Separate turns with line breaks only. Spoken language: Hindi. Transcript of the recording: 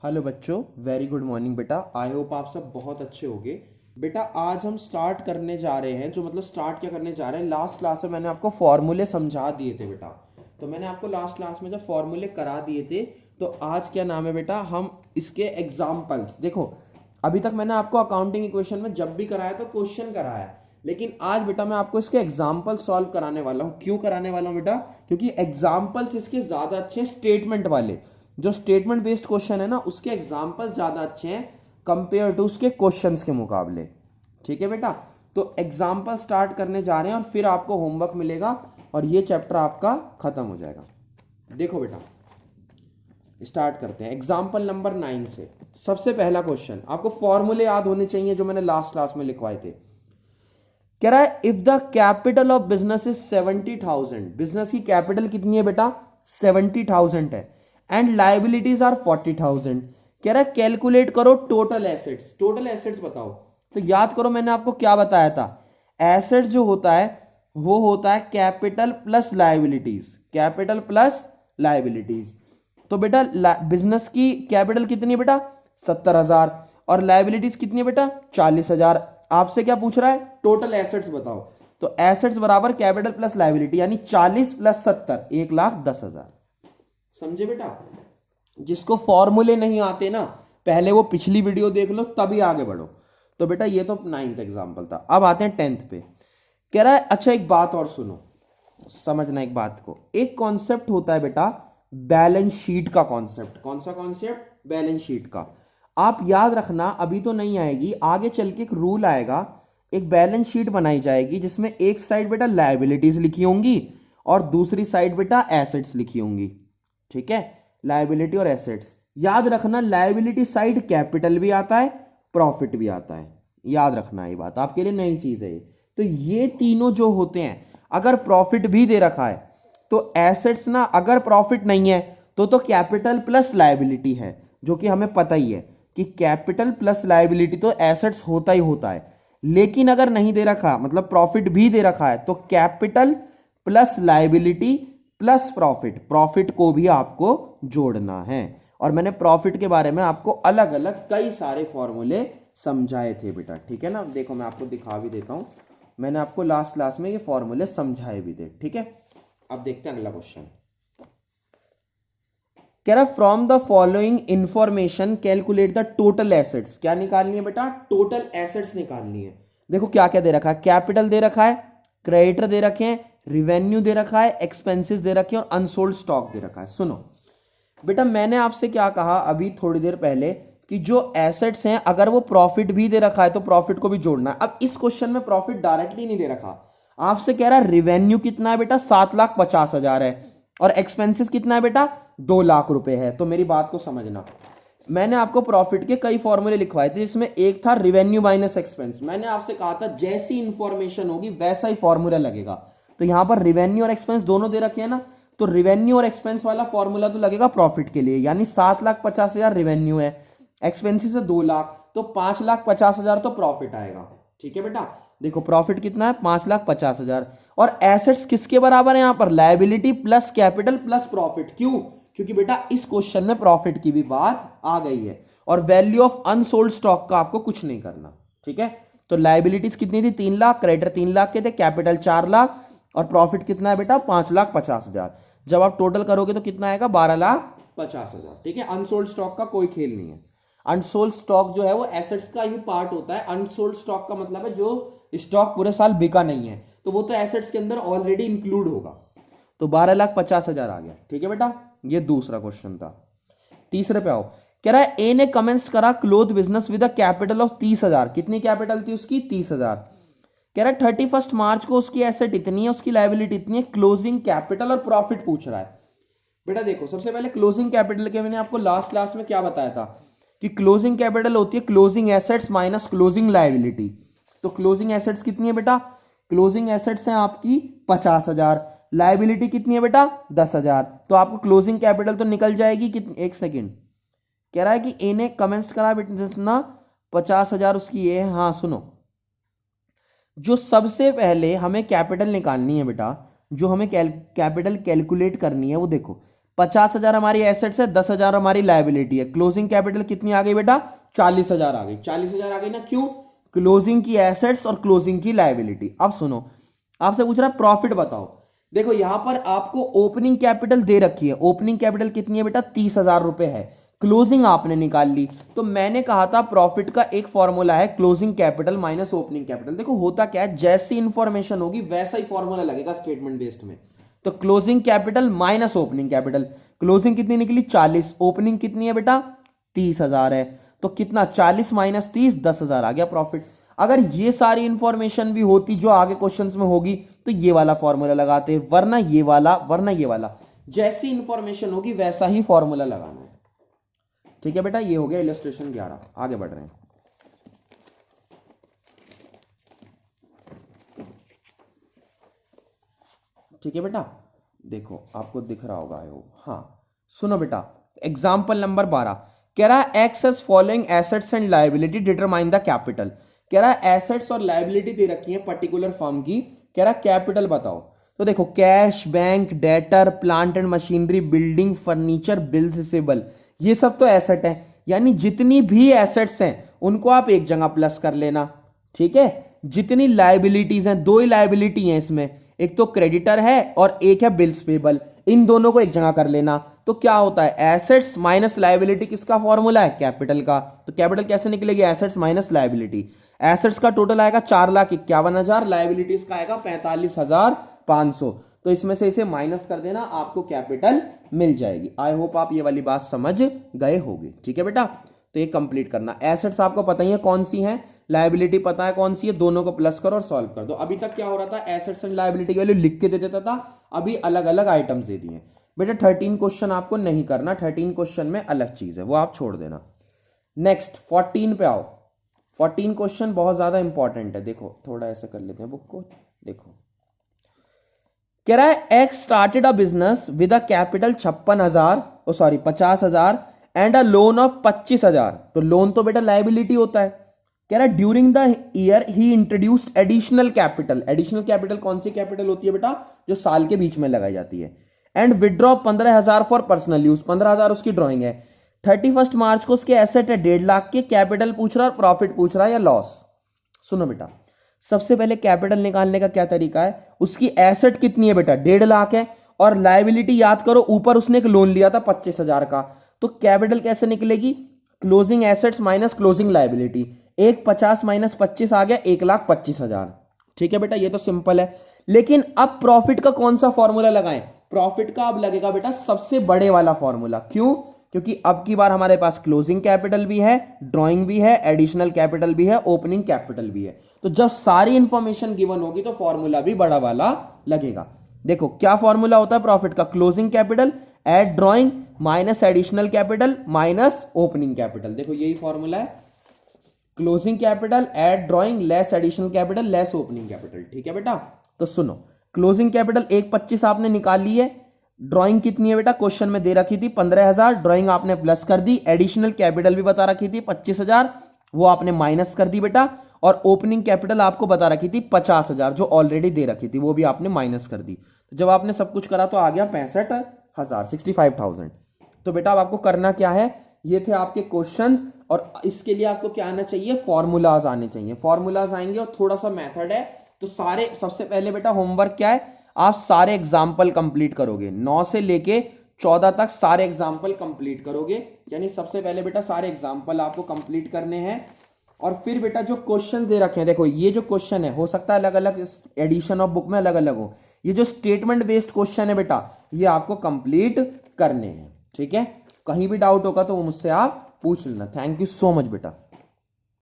हेलो बच्चों, वेरी गुड मॉर्निंग बेटा। आई होप आप सब बहुत अच्छे होंगे। बेटा आज हम स्टार्ट करने जा रहे हैं, जो मतलब स्टार्ट क्या करने जा रहे हैं, लास्ट क्लास में मैंने आपको फॉर्मूले समझा दिए थे बेटा। तो मैंने आपको लास्ट क्लास में जब फॉर्मूले करा दिए थे, तो आज क्या नाम है बेटा, हम इसके एग्जाम्पल्स देखो। अभी तक मैंने आपको अकाउंटिंग इक्वेशन में जब भी कराया तो क्वेश्चन कराया है, लेकिन आज बेटा मैं आपको इसके एग्जाम्पल सॉल्व कराने वाला हूँ। क्यों कराने वाला हूँ बेटा? क्योंकि एग्जाम्पल्स इसके ज्यादा अच्छे स्टेटमेंट वाले, जो स्टेटमेंट बेस्ड क्वेश्चन है ना, उसके एग्जाम्पल ज्यादा अच्छे हैं कंपेयर टू उसके क्वेश्चंस के मुकाबले। ठीक है बेटा, तो एग्जाम्पल स्टार्ट करने जा रहे हैं और फिर आपको होमवर्क मिलेगा और ये चैप्टर आपका खत्म हो जाएगा। देखो बेटा, स्टार्ट करते हैं एग्जाम्पल नंबर 9 से। सबसे पहला क्वेश्चन, आपको फॉर्मूले याद होने चाहिए जो मैंने लास्ट क्लास में लिखवाए थे। कह रहा है if the capital of business is 70,000, business की कैपिटल कितनी है बेटा? 70,000 है, एंड लाइबिलिटीज आर 40,000। कह रहा है कैलकुलेट करो टोटल एसेट्स। टोटल एसेट्स बताओ। तो याद करो मैंने आपको क्या बताया था, एसेट्स जो होता है वो होता है capital plus liabilities, capital plus liabilities. तो बेटा बिजनेस की कैपिटल कितनी है बेटा? 70,000, और लाइबिलिटीज कितनी है बेटा? 40,000। आपसे क्या पूछ रहा है? टोटल एसेट्स बताओ। तो एसेट्स बराबर कैपिटल प्लस लाइबिलिटी, यानी 40 प्लस 70, 1,10,000। समझे बेटा? जिसको फॉर्मूले नहीं आते ना, पहले वो पिछली वीडियो देख लो तभी आगे बढ़ो। तो बेटा ये तो 9th एग्जाम्पल था। अब आते हैं 10th पे। कह रहा है अच्छा एक बात और सुनो, समझना एक बात को। एक कॉन्सेप्ट होता है बेटा बैलेंस शीट का कॉन्सेप्ट। कौन सा कॉन्सेप्ट? बैलेंस शीट का। आप याद रखना, अभी तो नहीं आएगी, आगे चल के एक रूल आएगा। एक बैलेंस शीट बनाई जाएगी जिसमें एक साइड बेटा लायबिलिटीज लिखी होंगी और दूसरी साइड बेटा एसेट्स लिखी होंगी। ठीक है, लायबिलिटी और एसेट्स। याद रखना लायबिलिटी साइड कैपिटल भी आता है, प्रॉफिट भी आता है। याद रखना ये बात, आपके लिए नई चीज है ये। तो ये तीनों जो होते हैं, अगर प्रॉफिट भी दे रखा है तो एसेट्स ना, अगर प्रॉफिट नहीं है तो कैपिटल प्लस लायबिलिटी है, जो कि हमें पता ही है कि कैपिटल प्लस लायबिलिटी तो एसेट्स होता ही होता है। लेकिन अगर नहीं दे रखा, मतलब प्रॉफिट भी दे रखा है, तो capital plus liability plus profit, profit को भी आपको जोड़ना है। और मैंने प्रॉफिट के बारे में आपको अलग अलग कई सारे फॉर्मूले समझाए थे बेटा। ठीक है ना, देखो मैं आपको दिखा भी देता हूं, मैंने आपको लास्ट क्लास में ये फॉर्मूले समझाए भी थे। ठीक है, अब देखते हैं अगला क्वेश्चन। कह रहा from the following information calculate the total assets. क्या निकालनी है बेटा? टोटल एसेट्स निकालनी है। देखो क्या क्या दे रखा है, कैपिटल दे रखा है, क्रेडिटर दे रखे हैं, रिवेन्यू दे रखा है, एक्सपेंसेस दे रखे हैं और अनसोल्ड स्टॉक दे रखा है। सुनो बेटा, मैंने आपसे क्या कहा अभी थोड़ी देर पहले कि जो एसेट्स हैं अगर वो प्रॉफिट भी दे रखा है तो प्रॉफिट को भी जोड़ना है। अब इस क्वेश्चन में प्रॉफिट डायरेक्टली नहीं दे रखा, आपसे कह रहा है रिवेन्यू कितना है बेटा? 7,50,000 है, और एक्सपेंसेस कितना है बेटा? 2,00,000 रुपए है। तो मेरी बात को समझना, मैंने आपको प्रॉफिट के कई फॉर्मूले लिखवाए थे, जिसमें एक था रिवेन्यू माइनस एक्सपेंस। मैंने आपसे कहा था जैसी इंफॉर्मेशन होगी वैसा ही फॉर्मूला लगेगा। तो यहां पर रिवेन्यू और एक्सपेंस दोनों दे रखे हैं ना, तो रिवेन्यू और एक्सपेंस वाला फॉर्मूला तो लगेगा प्रॉफिट के लिए, यानी 7,50,000 रिवेन्यू है, एक्सपेंसिस है 2,00,000, तो 5,50,000 तो प्रॉफिट आएगा। ठीक है बेटा, देखो प्रॉफिट कितना है? 5,50,000। और एसेट्स किसके बराबर है यहां पर? Liability plus capital plus profit. क्यों? क्योंकि बेटा इस क्वेश्चन में प्रॉफिट की भी बात आ गई है, और वैल्यू ऑफ अनसोल्ड स्टॉक का आपको कुछ नहीं करना। ठीक है, तो लायबिलिटीज कितनी थी? 3,00,000, क्रेडिटर 3,00,000 के थे, कैपिटल 4,00,000, और प्रॉफिट कितना है बेटा? 5,50,000। जब आप टोटल करोगे तो कितना आएगा? 12,50,000। ठीक है, अनसोल्ड स्टॉक का कोई खेल नहीं है। अनसोल्ड स्टॉक जो है वो एसेट्स का ही पार्ट होता है। अनसोल्ड स्टॉक का मतलब है जो स्टॉक पूरे साल बिका नहीं है, तो वो तो एसेट्स के अंदर ऑलरेडी इंक्लूड होगा। तो 12,50,000 आ गया। ठीक है बेटा, ये दूसरा क्वेश्चन था। तीसरे पे आओ। कह रहा है ए ने कमेंस करा cloth business with a capital of 30,000। कितनी कैपिटल थी उसकी? 30,000। कह रहा है 31 मार्च को उसकी एसेट इतनी है, उसकी लायबिलिटी इतनी है, क्लोजिंग कैपिटल और प्रॉफिट पूछ रहा है। बेटा देखो, सबसे पहले क्लोजिंग कैपिटल के मैंने आपको लास्ट क्लास में क्या बताया था कि क्लोजिंग कैपिटल होती है closing assets minus closing liability. तो क्लोजिंग एसेट्स कितनी है बेटा? क्लोजिंग एसेट्स हैं आपकी 50,000, लायबिलिटी कितनी है बेटा? 10,000। तो आपको क्लोजिंग कैपिटल तो निकल जाएगी कितनी? एक सेकेंड, कह रहा है कि ए ने कमेंट्स करा बेटा 50,000 उसकी ये है। हाँ सुनो, जो सबसे पहले हमें कैपिटल निकालनी है बेटा, जो हमें कैपिटल कैलकुलेट करनी है, वो देखो 50,000 हमारी एसेट्स है, 10,000 हमारी लायबिलिटी है। क्लोजिंग कैपिटल कितनी आ गई बेटा? 40,000 आ गई। 40,000 आ गई ना, क्यों? क्लोजिंग की एसेट्स और क्लोजिंग की लायबिलिटी। अब सुनो, आपसे पूछ रहा है प्रॉफिट बताओ। देखो यहां पर आपको ओपनिंग कैपिटल दे रखी है। ओपनिंग कैपिटल कितनी है बेटा? 30,000 रुपए है। क्लोजिंग आपने निकाल ली, तो मैंने कहा था प्रॉफिट का एक फॉर्मूला है closing capital minus opening capital. देखो होता क्या है, जैसी इंफॉर्मेशन होगी वैसा ही फॉर्मूला लगेगा स्टेटमेंट बेस्ड में। तो closing capital minus opening capital, closing कितनी निकली? 40, ओपनिंग कितनी है बेटा? 30,000 है। तो कितना? 40 माइनस 30, 10,000 आ गया प्रॉफिट। अगर ये सारी इंफॉर्मेशन भी होती जो आगे क्वेश्चंस में होगी तो ये वाला फॉर्मूला लगाते, वरना ये वाला, वरना ये वाला। जैसी इंफॉर्मेशन होगी वैसा ही फॉर्मूला लगाना है। ठीक है बेटा, ये हो गया इलस्ट्रेशन 11। आगे बढ़ रहे हैं। ठीक है बेटा, देखो आपको दिख रहा होगा आयो। हाँ सुनो बेटा, एग्जाम्पल नंबर 12 कह रहा है X as following assets and liability determine the capital. कह रहा है एसेट्स और लायबिलिटी दे रखी है पर्टिकुलर फर्म की, कह रहा है कैपिटल बताओ। तो देखो cash, bank, debtor, plant and machinery, building, furniture, bills receivable, ये सब तो एसेट है। यानी जितनी भी एसेट्स हैं उनको आप एक जगह प्लस कर लेना। ठीक है, जितनी लायबिलिटीज हैं, दो ही लायबिलिटी हैं इसमें, एक तो क्रेडिटर है और एक है बिल्स पेबल, इन दोनों को एक जगह कर लेना। तो क्या होता है, एसेट्स माइनस लायबिलिटी किसका फॉर्मूला है? कैपिटल का। तो कैपिटल कैसे निकलेगी? Assets minus liability. एसेट्स का टोटल आएगा 4,51,000, लायबिलिटीज का आएगा 45,500। तो इसमें से इसे माइनस कर देना, आपको कैपिटल मिल जाएगी। आई होप आप ये वाली बात समझ गए होंगे। ठीक है बेटा, तो ये कंप्लीट करना। एसेट्स आपको पता ही है कौन सी है, लायबिलिटी पता है कौन सी है, दोनों को प्लस करो और सॉल्व कर दो। अभी तक क्या हो रहा था, एसेट्स एंड लायबिलिटी की वैल्यू लिख के दे देता था, अभी अलग अलग आइटम्स दे दिए। बेटा 13 क्वेश्चन आपको नहीं करना, 13 क्वेश्चन में अलग चीज है, वो आप छोड़ देना। नेक्स्ट 14 पे आओ। 14 क्वेश्चन बहुत ज्यादा इंपॉर्टेंट है। देखो थोड़ा ऐसे कर लेते हैं बुक को। देखो कह रहा है x started a business with a capital 50,000 and a loan of 25,000। तो लोन तो बेटा लायबिलिटी होता है। कह रहा है during the year he introduced additional capital. Additional capital कौन सी कैपिटल होती है बेटा? जो साल के बीच में लगाई जाती है। And withdraw 15,000 for personal use, 15,000 उसकी ड्रॉइंग है। 31 मार्च को उसके एसेट है 1.5 लाख के, कैपिटल पूछ रहा है और प्रॉफिट पूछ रहा है या लॉस। सुनो बेटा, सबसे पहले कैपिटल निकालने का क्या तरीका है, उसकी एसेट कितनी है बेटा? 1.5 लाख है, और लायबिलिटी याद करो, ऊपर उसने एक लोन लिया था 25,000 का। तो कैपिटल कैसे निकलेगी? Closing assets minus closing liability. 1,50 minus 25 आ गया 1,25,000। ठीक है बेटा, ये तो सिंपल है। लेकिन अब प्रॉफिट का कौन सा फॉर्मूला लगाएं? प्रॉफिट का अब लगेगा बेटा सबसे बड़े वाला फॉर्मूला। क्यों? क्योंकि अब की बार हमारे पास क्लोजिंग कैपिटल भी है, ड्राइंग भी है, एडिशनल कैपिटल भी है, ओपनिंग कैपिटल भी है। तो जब सारी इंफॉर्मेशन गिवन होगी तो फॉर्मूला भी बड़ा वाला लगेगा। देखो क्या फॉर्मूला होता है प्रॉफिट का? Closing capital add drawing minus additional capital minus opening capital. देखो यही फॉर्मूला है, closing capital add drawing less additional capital less opening capital. ठीक है बेटा, तो सुनो, क्लोजिंग कैपिटल 1,25 आपने निकाल ली है। ड्राइंग कितनी है बेटा? क्वेश्चन में दे रखी थी 15,000, ड्राइंग आपने प्लस कर दी। एडिशनल कैपिटल भी बता रखी थी 25,000, वो आपने माइनस कर दी बेटा। और ओपनिंग कैपिटल आपको बता रखी थी 50,000, जो ऑलरेडी दे रखी थी, वो भी आपने माइनस कर दी। तो जब आपने सब कुछ करा तो आ गया 65,000, 65,000। तो बेटा अब आपको करना क्या है, ये थे आपके क्वेश्चंस, और इसके लिए आपको क्या आना चाहिए? फॉर्मूलाज आने चाहिए। फॉर्मूलाज आएंगे और थोड़ा सा मेथड है। तो सारे, सबसे पहले बेटा होमवर्क क्या है, आप सारे एग्जाम्पल कंप्लीट करोगे, 9 से लेके 14 तक सारे एग्जाम्पल कंप्लीट करोगे। यानी सबसे पहले बेटा सारे एग्जाम्पल आपको कंप्लीट करने हैं। और फिर बेटा जो क्वेश्चन दे रखे हैं, देखो ये जो क्वेश्चन है, हो सकता है अलग अलग एडिशन ऑफ बुक में अलग अलग हो, ये जो स्टेटमेंट बेस्ड क्वेश्चन है बेटा, ये आपको कंप्लीट करने हैं। ठीक है, कहीं भी डाउट होगा तो मुझसे आप पूछ लेना। थैंक यू सो मच बेटा।